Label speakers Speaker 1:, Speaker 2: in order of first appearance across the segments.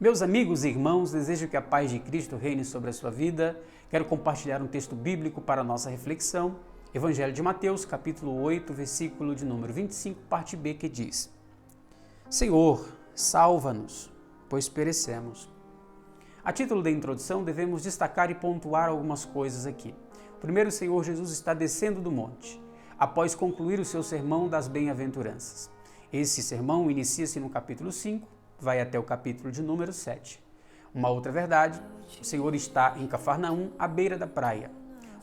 Speaker 1: Meus amigos e irmãos, desejo que a paz de Cristo reine sobre a sua vida. Quero compartilhar um texto bíblico para a nossa reflexão. Evangelho de Mateus, capítulo 8, versículo de número 25, parte B, que diz: Senhor, salva-nos, pois perecemos. A título de introdução, devemos destacar e pontuar algumas coisas aqui. Primeiro, o Senhor Jesus está descendo do monte, após concluir o seu sermão das bem-aventuranças. Esse sermão inicia-se no capítulo 5, vai até o capítulo de número 7. Uma outra verdade, o Senhor está em Cafarnaum, à beira da praia.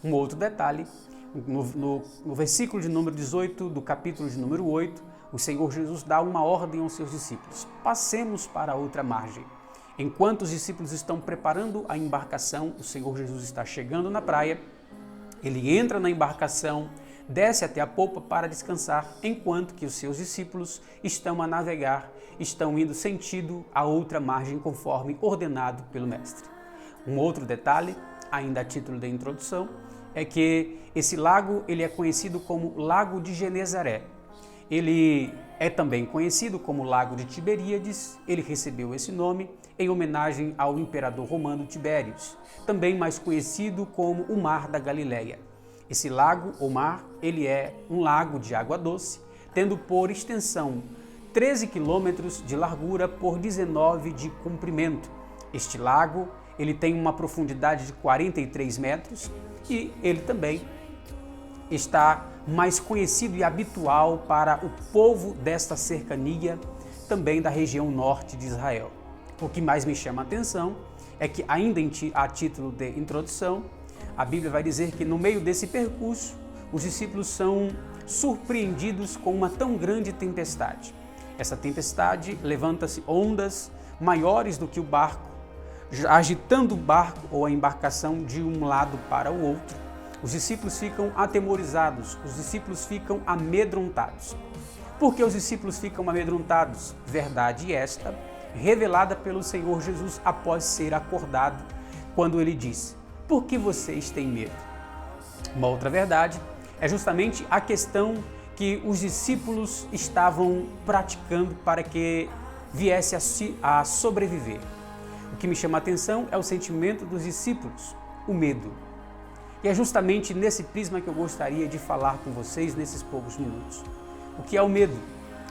Speaker 1: Um outro detalhe, no versículo de número 18 do capítulo de número 8, o Senhor Jesus dá uma ordem aos seus discípulos: passemos para a outra margem. Enquanto os discípulos estão preparando a embarcação, o Senhor Jesus está chegando na praia, ele entra na embarcação, desce até a polpa para descansar, enquanto que os seus discípulos estão a navegar, estão indo sentido a outra margem conforme ordenado pelo Mestre. Um outro detalhe, ainda a título de introdução, é que esse lago ele é conhecido como Lago de Genezaré. Ele é também conhecido como Lago de Tiberíades, ele recebeu esse nome em homenagem ao imperador romano Tibérios, também mais conhecido como o Mar da Galileia. Esse lago, ou mar, ele é um lago de água doce, tendo por extensão 13 quilômetros de largura por 19 de comprimento. Este lago, ele tem uma profundidade de 43 metros e ele também está mais conhecido e habitual para o povo desta cercania, também da região norte de Israel. O que mais me chama a atenção é que, ainda a título de introdução, a Bíblia vai dizer que no meio desse percurso, os discípulos são surpreendidos com uma tão grande tempestade. Essa tempestade levanta-se ondas maiores do que o barco, agitando o barco ou a embarcação de um lado para o outro. Os discípulos ficam atemorizados, os discípulos ficam amedrontados. Por que os discípulos ficam amedrontados? Verdade esta, revelada pelo Senhor Jesus após ser acordado, quando ele disse: por que vocês têm medo? Uma outra verdade é justamente a questão que os discípulos estavam praticando para que viesse a sobreviver. O que me chama a atenção é o sentimento dos discípulos, o medo. E é justamente nesse prisma que eu gostaria de falar com vocês nesses poucos minutos. O que é o medo?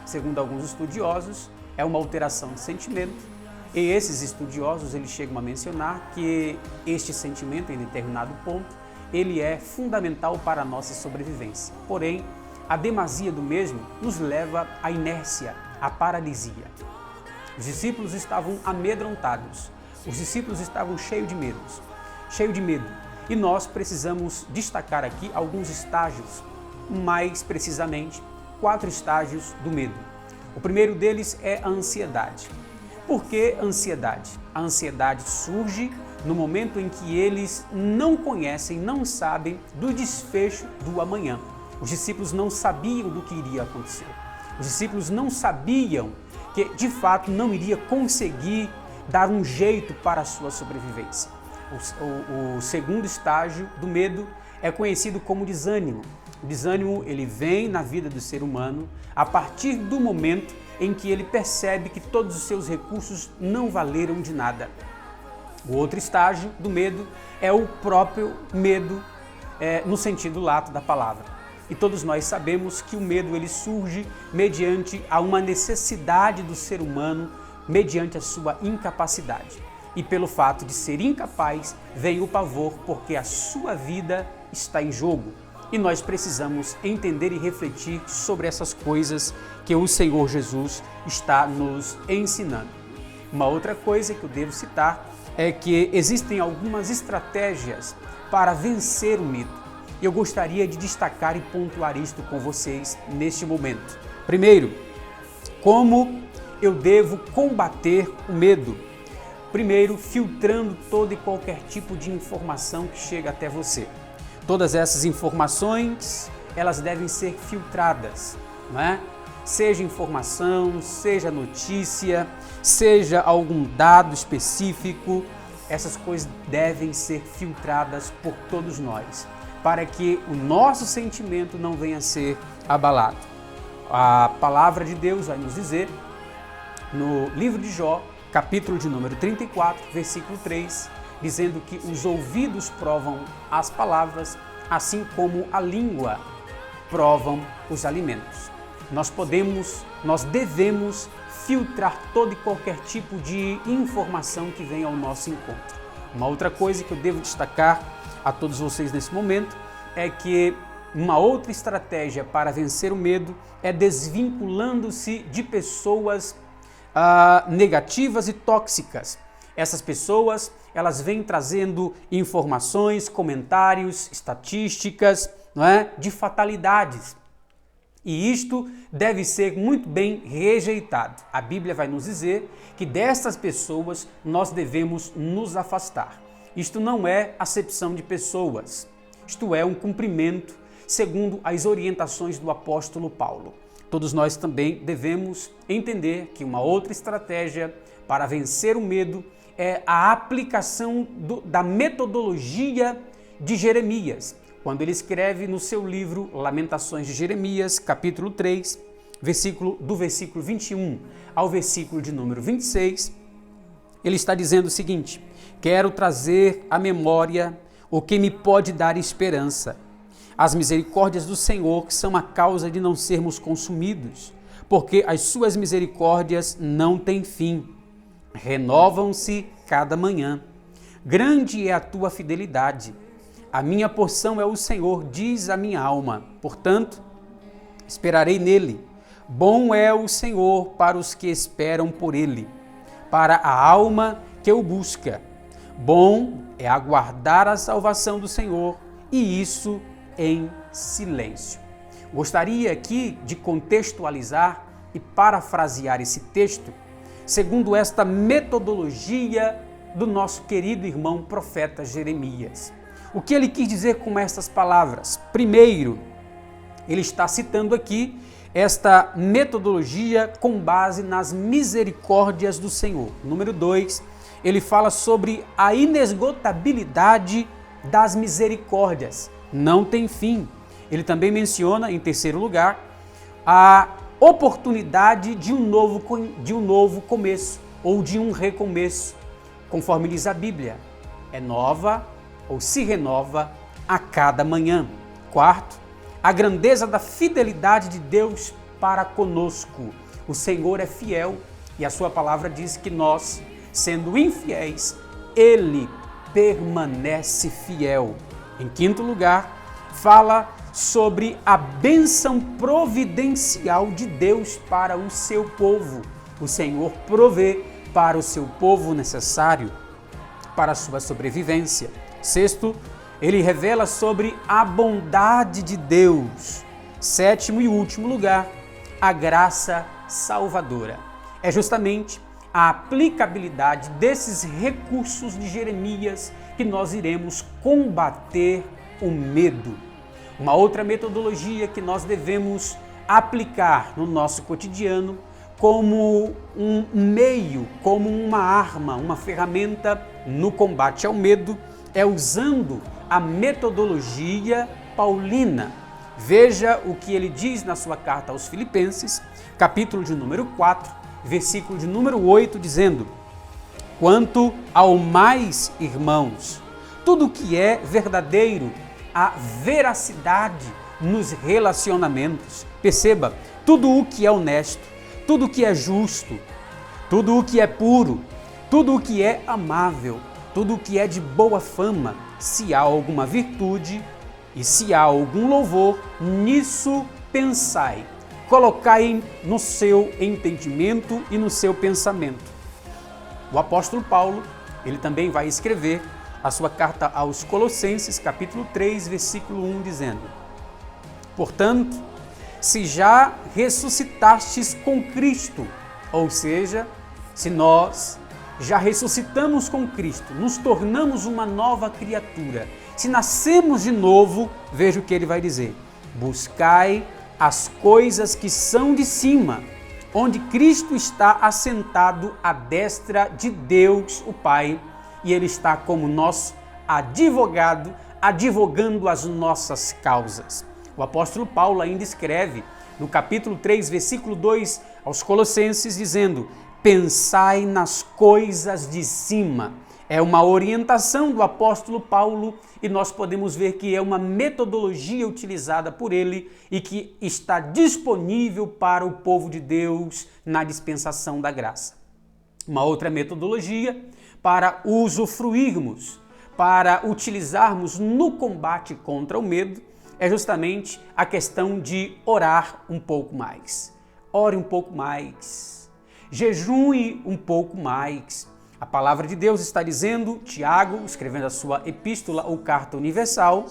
Speaker 1: Segundo alguns estudiosos, é uma alteração de sentimento. E esses estudiosos, eles chegam a mencionar que este sentimento, em determinado ponto, ele é fundamental para a nossa sobrevivência. Porém, a demasia do mesmo nos leva à inércia, à paralisia. Os discípulos estavam amedrontados, os discípulos estavam cheios de medo. E nós precisamos destacar aqui alguns estágios, mais precisamente 4 estágios do medo. O primeiro deles é a ansiedade. Por que ansiedade? A ansiedade surge no momento em que eles não conhecem, não sabem do desfecho do amanhã. Os discípulos não sabiam do que iria acontecer. Os discípulos não sabiam que, de fato, não iria conseguir dar um jeito para a sua sobrevivência. O segundo estágio do medo é conhecido como desânimo. O desânimo, ele vem na vida do ser humano a partir do momento em que ele percebe que todos os seus recursos não valeram de nada. O outro estágio do medo é o próprio medo no sentido lato da palavra. E todos nós sabemos que o medo ele surge mediante a uma necessidade do ser humano, mediante a sua incapacidade. E pelo fato de ser incapaz, vem o pavor, porque a sua vida está em jogo. E nós precisamos entender e refletir sobre essas coisas que o Senhor Jesus está nos ensinando. Uma outra coisa que eu devo citar é que existem algumas estratégias para vencer o medo. E eu gostaria de destacar e pontuar isto com vocês neste momento. Primeiro, como eu devo combater o medo? Primeiro, filtrando todo e qualquer tipo de informação que chega até você. Todas essas informações, elas devem ser filtradas, não é? Seja informação, seja notícia, seja algum dado específico, essas coisas devem ser filtradas por todos nós, para que o nosso sentimento não venha a ser abalado. A palavra de Deus vai nos dizer, no livro de Jó, capítulo de número 34, versículo 3, dizendo que os ouvidos provam as palavras, assim como a língua provam os alimentos. Nós devemos filtrar todo e qualquer tipo de informação que venha ao nosso encontro. Uma outra coisa que eu devo destacar a todos vocês nesse momento é que uma outra estratégia para vencer o medo é desvinculando-se de pessoas negativas e tóxicas. Essas pessoas, elas vêm trazendo informações, comentários, estatísticas, não é? De fatalidades. E isto deve ser muito bem rejeitado. A Bíblia vai nos dizer que dessas pessoas nós devemos nos afastar. Isto não é acepção de pessoas. Isto é um cumprimento segundo as orientações do apóstolo Paulo. Todos nós também devemos entender que uma outra estratégia para vencer o medo é a aplicação da metodologia de Jeremias. Quando ele escreve no seu livro Lamentações de Jeremias, capítulo 3, do versículo 21 ao versículo de número 26, ele está dizendo o seguinte: quero trazer à memória o que me pode dar esperança. As misericórdias do Senhor que são a causa de não sermos consumidos, porque as suas misericórdias não têm fim. Renovam-se cada manhã. Grande é a tua fidelidade. A minha porção é o Senhor, diz a minha alma. Portanto, esperarei nele. Bom é o Senhor para os que esperam por ele, para a alma que o busca. Bom é aguardar a salvação do Senhor, e isso em silêncio. Gostaria aqui de contextualizar e parafrasear esse texto segundo esta metodologia do nosso querido irmão profeta Jeremias. O que ele quis dizer com estas palavras? Primeiro, ele está citando aqui esta metodologia com base nas misericórdias do Senhor. Número 2, ele fala sobre a inesgotabilidade das misericórdias. Não tem fim. Ele também menciona, em terceiro lugar, a oportunidade de um novo começo ou de um recomeço, conforme diz a Bíblia. É nova ou se renova a cada manhã. Quarto, a grandeza da fidelidade de Deus para conosco. O Senhor é fiel e a sua palavra diz que nós, sendo infiéis, Ele permanece fiel. Em quinto lugar, fala sobre a bênção providencial de Deus para o seu povo. O Senhor provê para o seu povo necessário para a sua sobrevivência. Sexto, ele revela sobre a bondade de Deus. Sétimo e último lugar, a graça salvadora. É justamente a aplicabilidade desses recursos de Jeremias que nós iremos combater o medo. Uma outra metodologia que nós devemos aplicar no nosso cotidiano como um meio, como uma arma, uma ferramenta no combate ao medo, é usando a metodologia paulina. Veja o que ele diz na sua carta aos Filipenses, capítulo de número 4, versículo de número 8, dizendo: quanto ao mais, irmãos, tudo que é verdadeiro, a veracidade nos relacionamentos. Perceba, tudo o que é honesto, tudo o que é justo, tudo o que é puro, tudo o que é amável, tudo o que é de boa fama, se há alguma virtude e se há algum louvor, nisso pensai. Colocai no seu entendimento e no seu pensamento. O apóstolo Paulo, ele também vai escrever a sua carta aos Colossenses, capítulo 3, versículo 1, dizendo: portanto, se já ressuscitastes com Cristo, ou seja, se nós já ressuscitamos com Cristo, nos tornamos uma nova criatura, se nascemos de novo, veja o que ele vai dizer: buscai as coisas que são de cima, onde Cristo está assentado à destra de Deus, o Pai, e Ele está como nosso advogado, advogando as nossas causas. O apóstolo Paulo ainda escreve no capítulo 3, versículo 2 aos Colossenses, dizendo: pensai nas coisas de cima. É uma orientação do apóstolo Paulo e nós podemos ver que é uma metodologia utilizada por ele e que está disponível para o povo de Deus na dispensação da graça. Uma outra metodologia para usufruirmos, para utilizarmos no combate contra o medo, é justamente a questão de orar um pouco mais. Ore um pouco mais. Jejue um pouco mais. A palavra de Deus está dizendo, Tiago, escrevendo a sua epístola ou carta universal,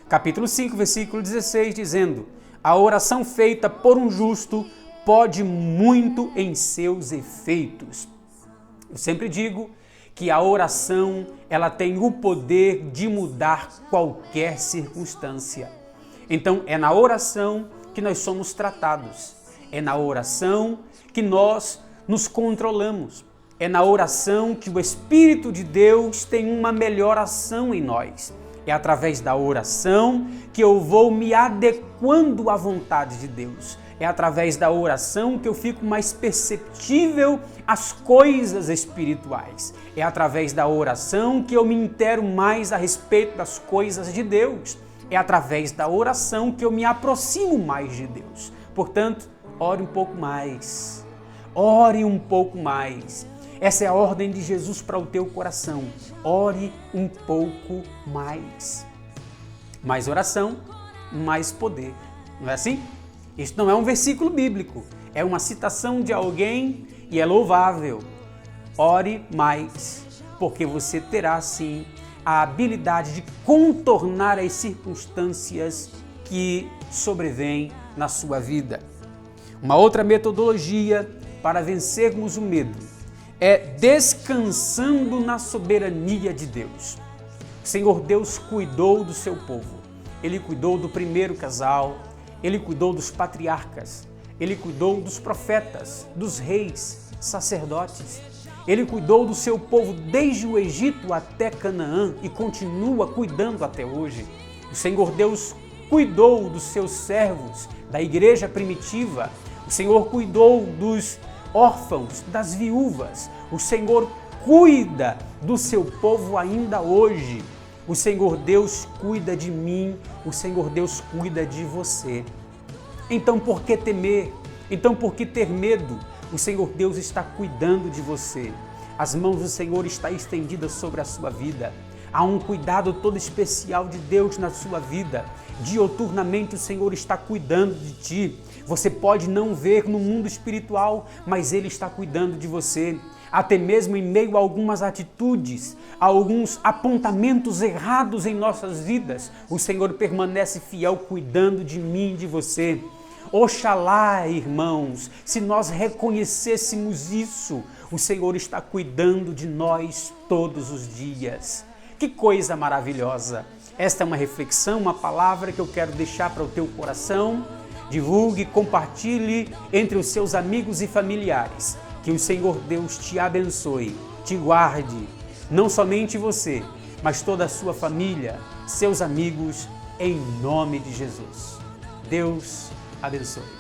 Speaker 1: capítulo 5, versículo 16, dizendo: a oração feita por um justo pode muito em seus efeitos. Eu sempre digo que a oração, ela tem o poder de mudar qualquer circunstância. Então, é na oração que nós somos tratados. É na oração que nós nos controlamos. É na oração que o Espírito de Deus tem uma melhor ação em nós. É através da oração que eu vou me adequando à vontade de Deus. É através da oração que eu fico mais perceptível às coisas espirituais. É através da oração que eu me intero mais a respeito das coisas de Deus. É através da oração que eu me aproximo mais de Deus. Portanto, ore um pouco mais. Ore um pouco mais. Essa é a ordem de Jesus para o teu coração. Ore um pouco mais. Mais oração, mais poder. Não é assim? Isto não é um versículo bíblico. É uma citação de alguém e é louvável. Ore mais, porque você terá, sim, a habilidade de contornar as circunstâncias que sobrevêm na sua vida. Uma outra metodologia para vencermos o medo é descansando na soberania de Deus. O Senhor Deus cuidou do seu povo. Ele cuidou do primeiro casal, ele cuidou dos patriarcas, ele cuidou dos profetas, dos reis, sacerdotes. Ele cuidou do seu povo desde o Egito até Canaã e continua cuidando até hoje. O Senhor Deus cuidou dos seus servos, da igreja primitiva. O Senhor cuidou dos órfãos, das viúvas. O Senhor cuida do seu povo ainda hoje. O Senhor Deus cuida de mim, o Senhor Deus cuida de você. Então por que temer? Então por que ter medo? O Senhor Deus está cuidando de você. As mãos do Senhor estão estendidas sobre a sua vida. Há um cuidado todo especial de Deus na sua vida. Dioturnamente o Senhor está cuidando de ti. Você pode não ver no mundo espiritual, mas Ele está cuidando de você. Até mesmo em meio a algumas atitudes, a alguns apontamentos errados em nossas vidas, o Senhor permanece fiel cuidando de mim e de você. Oxalá, irmãos, se nós reconhecêssemos isso, o Senhor está cuidando de nós todos os dias. Que coisa maravilhosa! Esta é uma reflexão, uma palavra que eu quero deixar para o teu coração. Divulgue, compartilhe entre os seus amigos e familiares. Que o Senhor Deus te abençoe, te guarde, não somente você, mas toda a sua família, seus amigos, em nome de Jesus. Deus abençoe.